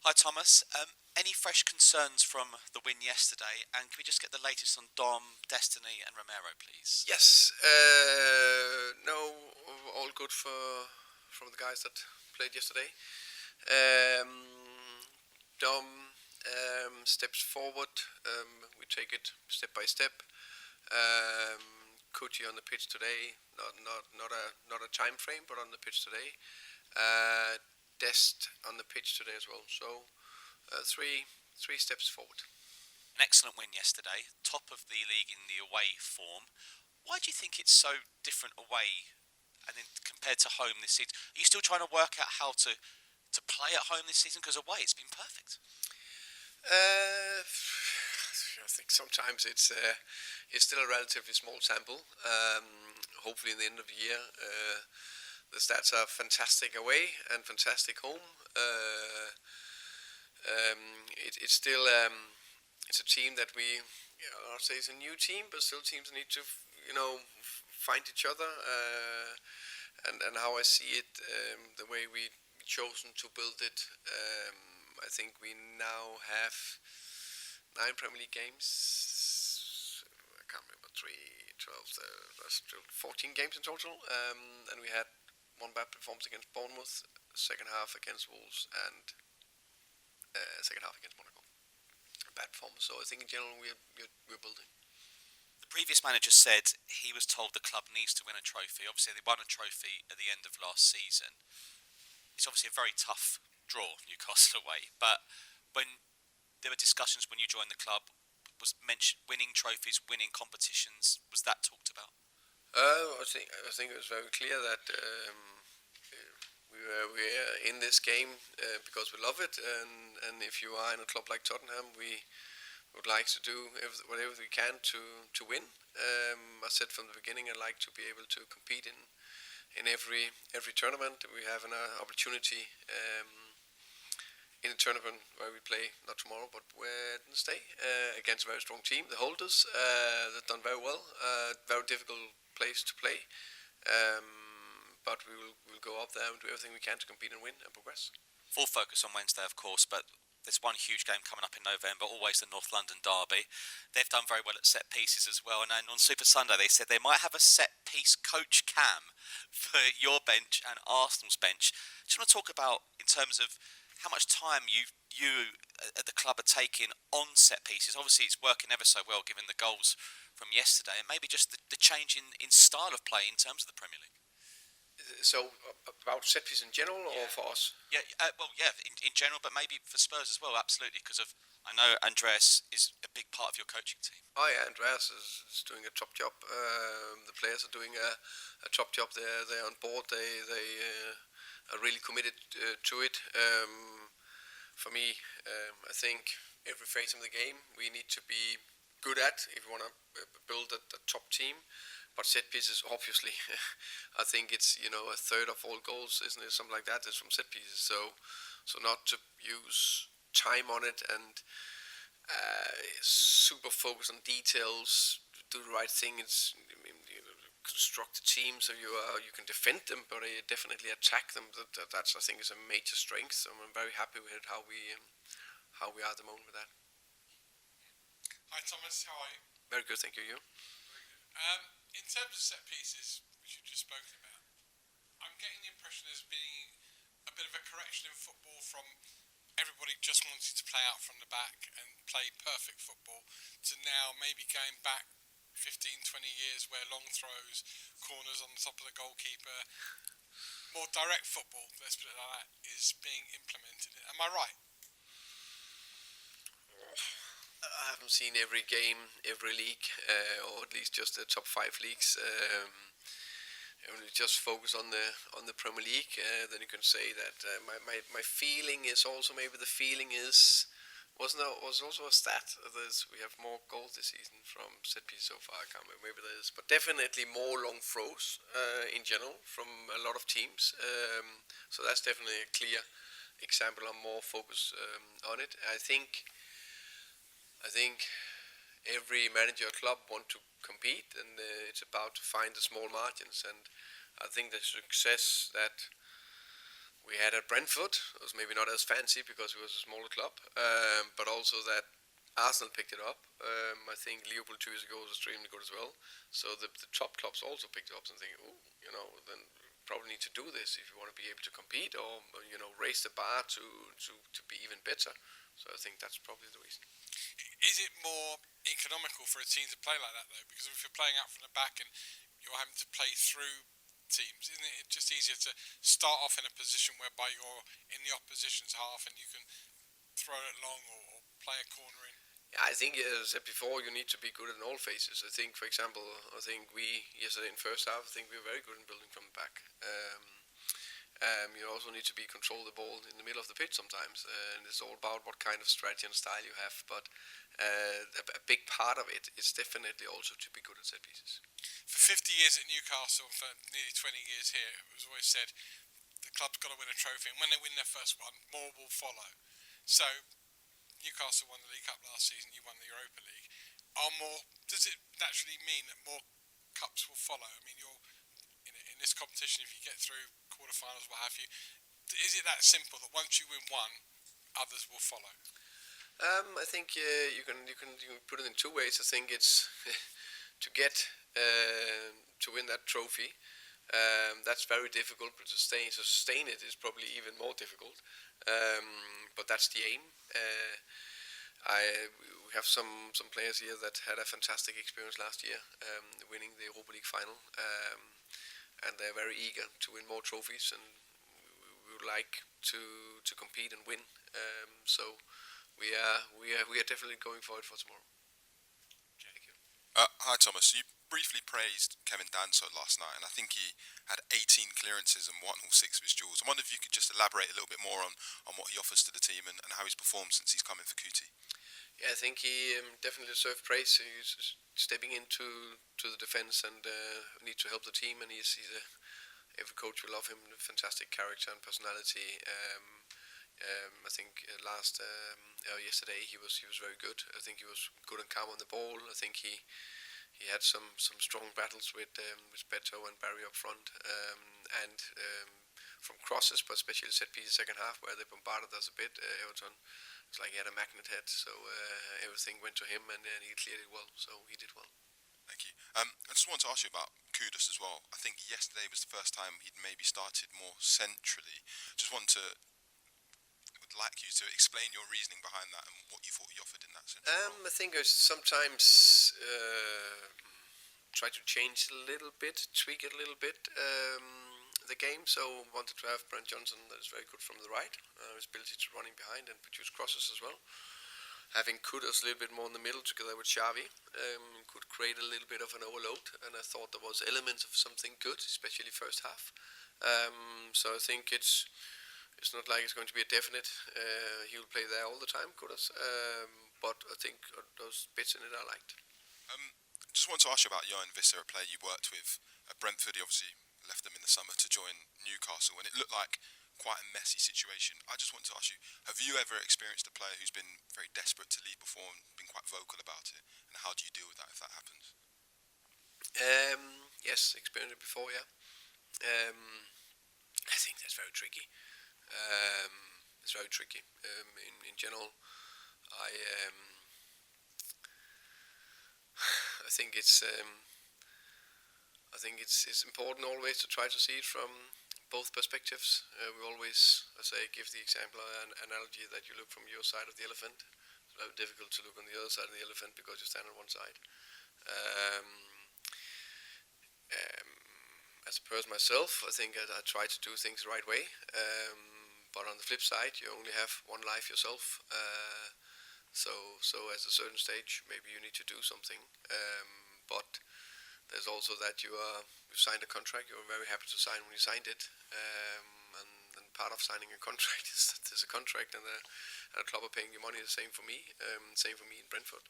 Hi Thomas. Any fresh concerns from the win yesterday? And can we just get the latest on Dom, Destiny, and Romero, please? Yes, no, all good from the guys that played yesterday. Um, Dom steps forward. We take it step by step. Kuti on the pitch today. Not a time frame, but on the pitch today. Dest on the pitch today as well. So three steps forward. An excellent win yesterday, top of the league in the away form. Why do you think it's so different away and then compared to home this season? Are you still trying to work out how to play at home this season? Because away it's been perfect. I think sometimes it's still a relatively small sample. Hopefully, in the end of the year, the stats are fantastic away and fantastic home. It's still it's a team that I'll say it's a new team, but still teams need to find each other. And how I see it, the way we chosen to build it. I think we now have 9 Premier League games. I can't remember, 3, 12, that's still 14 games in total. And we had one bad performance against Bournemouth, second half against Wolves, and second half against Monaco. Bad performance. So I think in general we're building. The previous manager said he was told the club needs to win a trophy. Obviously, they won a trophy at the end of last season. It's obviously a very tough draw, Newcastle away. But when there were discussions when you joined the club, was mentioned winning trophies, winning competitions. Was that talked about? I think it was very clear that we're in this game because we love it, and if you are in a club like Tottenham, we would like to do whatever we can to win. I said from the beginning I'd like to be able to compete in every tournament. We have an opportunity in a tournament where we play not tomorrow but Wednesday against a very strong team, the Holders. They've done very well. Very difficult place to play, but we'll go up there and do everything we can to compete and win and progress. Full focus on Wednesday, of course, but there's one huge game coming up in November, always the North London derby. They've done very well at set pieces as well, and then on Super Sunday they said they might have a set piece coach cam for your bench and Arsenal's bench. Just want to talk about in terms of how much time you at the club are taking on set pieces. Obviously it's working ever so well given the goals from yesterday, and maybe just the change in style of play in terms of the Premier League. So about set piece in general, or for us? Yeah, in general, but maybe for Spurs as well, absolutely, because I know Andreas is a big part of your coaching team. Oh yeah, Andreas is doing a top job. The players are doing a top job. They're on board. They are really committed to it. For me, I think every phase of the game we need to be good at if we want to build a top team. But set pieces, obviously, I think it's a third of all goals, isn't it? Something like that is from set pieces. So not to use time on it and super focus on details, do the right thing. Construct the team so you can defend them, but definitely attack them. That's I think is a major strength. So I'm very happy with how we are at the moment with that. Hi Thomas, how are you? Very good, thank you. You? In terms of set pieces, which you've just spoken about, I'm getting the impression there's been a bit of a correction in football from everybody just wanting to play out from the back and play perfect football to now maybe going back 15, 20 years where long throws, corners on the top of the goalkeeper, more direct football, let's put it like that, is being implemented. Am I right? I haven't seen every game, every league, or at least just the top 5 leagues. Only just focus on the Premier League. Then you can say that my feeling is also maybe the feeling was also a stat. We have more goals this season from set piece so far. I can't remember, maybe there is, but definitely more long throws in general from a lot of teams. So that's definitely a clear example of more focus on it. I think every manager or club want to compete, and it's about to find the small margins. And I think the success that we had at Brentford. It was maybe not as fancy because it was a smaller club, but also that Arsenal picked it up. I think Liverpool 2 years ago was extremely good as well. So the top clubs also picked it up and thinking, oh, then probably need to do this if you want to be able to compete or raise the bar to be even better. So I think that's probably the reason. Is it more economical for a team to play like that though? Because if you're playing out from the back and you're having to play through teams, isn't it just easier to start off in a position whereby you're in the opposition's half and you can throw it long or play a corner in? Yeah, I think, as I said before, you need to be good in all phases. I think, for example, we yesterday in first half, I think we were very good in building from the back. You also need to control the ball in the middle of the pitch sometimes, and it's all about what kind of strategy and style you have. But a big part of it is definitely also to be good at set pieces. For 50 years at Newcastle, for nearly 20 years here, it was always said the club's got to win a trophy, and when they win their first one, more will follow. So Newcastle won the League Cup last season, you won the Europa League. Does it naturally mean that more cups will follow? I mean, you're in this competition, if you get through quarterfinals, what have you, is it that simple that once you win one, others will follow? I think you can put it in two ways. I think it's to get to win that trophy. That's very difficult, but to sustain it is probably even more difficult. But that's the aim. We have some players here that had a fantastic experience last year, winning the Europa League final, and they're very eager to win more trophies, and we would like to compete and win. So we are definitely going for it for tomorrow. Thank you. Hi Thomas, you briefly praised Kevin Danso last night, and I think he had 18 clearances and won all 6 of his duels. I wonder if you could just elaborate a little bit more on what he offers to the team and how he's performed since he's come in for Kuti. Yeah, I think he definitely deserves praise. He's stepping into the defense and need to help the team, and every coach will love him. Fantastic character and personality. I think yesterday he was very good. I think he was good and calm on the ball. I think he had some strong battles with Beto and Barry up front, and from crosses, but especially set piece second half where they bombarded us a bit. Everton, it's like he had a magnet head, so everything went to him, and he cleared it well. So he did well. Thank you. I just want to ask you about Kudus as well. I think yesterday was the first time he'd maybe started more centrally. Would like you to explain your reasoning behind that and what you thought he offered in that sense. I think I sometimes try to change a little bit, tweak it a little bit, the game. So wanted to have Brent Johnson that is very good from the right, his ability to running behind and produce crosses as well. Having Kudus a little bit more in the middle together with Xavi could create a little bit of an overload, and I thought there was elements of something good, especially first half. So I think it's not like it's going to be a definite. He'll play there all the time, Kudus. But I think those bits in it I liked. Just want to ask you about Johan Visser, a player you worked with at Brentford. He obviously left them in the summer to join Newcastle, and it looked like quite a messy situation. I just want to ask you, have you ever experienced a player who's been very desperate to leave before and been quite vocal about it? And how do you deal with that if that happens? Yes, experienced it before, yeah. I think that's very tricky. It's very tricky. In general, I think it's important always to try to see it from both perspectives. We always, give the example analogy that you look from your side of the elephant. It's very difficult to look on the other side of the elephant because you stand on one side. As a person myself, I think I try to do things the right way. But on the flip side, you only have one life yourself. So at a certain stage, maybe you need to do something. But there's also that you signed a contract. You're very happy to sign when you signed it. And part of signing a contract is that there's a contract and a club are paying you money. The same for me. Same for me in Brentford.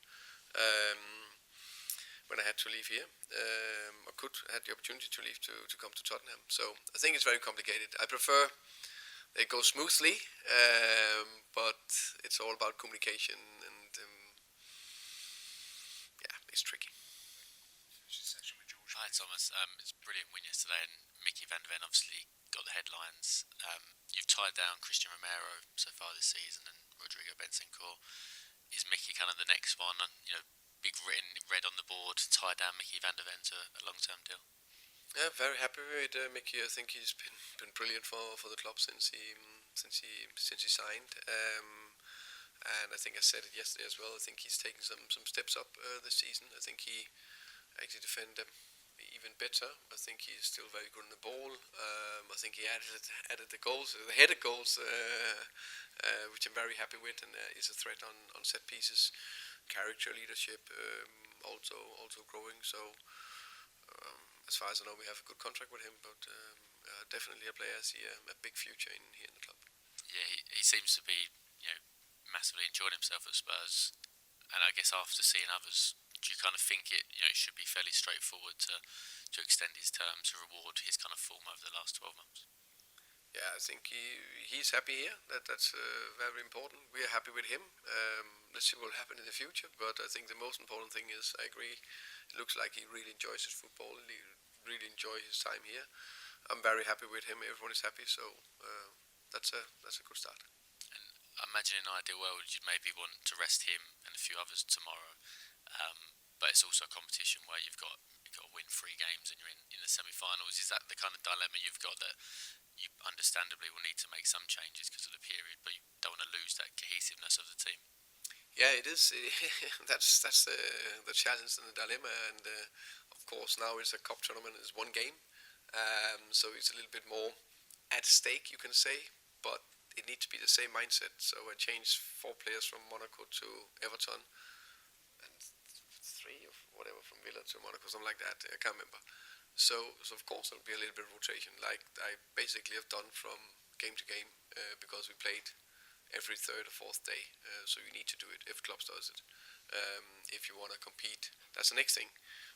When I had to leave here, I had the opportunity to leave to come to Tottenham. So I think it's very complicated. I prefer it goes smoothly, but it's all about communication, and it's tricky. Hi Thomas, it's a brilliant win yesterday, and Mickey van de Ven obviously got got the headlines. You've tied down Christian Romero so far this season and Rodrigo Bentancur. Is Mickey kind of the next one? Big written red on the board, tie down Mickey van der Ven to a long-term deal. Yeah, very happy with Mickey. I think he's been brilliant for the club since he signed. And I think I said it yesterday as well. I think he's taken some steps up this season. I think he actually defended even better. I think he's still very good on the ball. I think he added the goals, the headed goals, which I'm very happy with, and is a threat on set pieces. Character, leadership, also growing. So as far as I know, we have a good contract with him, but definitely a player I see a big future here in the club. Yeah, he seems to be massively enjoying himself at Spurs, and I guess after seeing others, do you kind of think it should be fairly straightforward to extend his term to reward his kind of form over the last 12 months? Yeah, I think he's happy here. That's very important. We are happy with him. Let's see what will happen in the future. But I think the most important thing is, I agree, it looks like he really enjoys his football. He really enjoys his time here. I'm very happy with him. Everyone is happy. So that's a good start. And I imagine in an ideal world, you'd maybe want to rest him and a few others tomorrow. But it's also a competition where you've got to win 3 games and you're in the semi-finals. Is that the kind of dilemma you've got, that you understandably will need to make some changes because of the period, but you don't want to lose that cohesiveness of the team? Yeah, it is. That's the challenge and the dilemma. And of course, now it's a cup tournament. It's 1 game, so it's a little bit more at stake, you can say. But it needs to be the same mindset. So I changed 4 players from Monaco to Everton, and 3 or whatever from Villa to Monaco, something like that. I can't remember. So of course there'll be a little bit of rotation, like I basically have done from game to game, because we played every 3rd or 4th day. So you need to do it if clubs does it. If you want to compete, that's the next thing.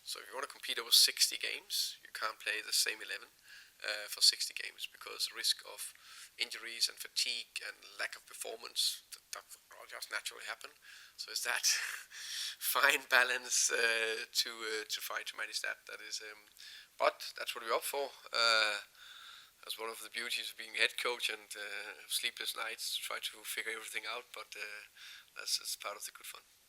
So if you want to compete over 60 games, you can't play the same 11 for 60 games, because the risk of injuries and fatigue and lack of performance that will just naturally happen. So it's that fine balance to try to manage that. That is, but that's what we're up for. That's one of the beauties of being head coach and sleepless nights to try to figure everything out. But that's part of the good fun.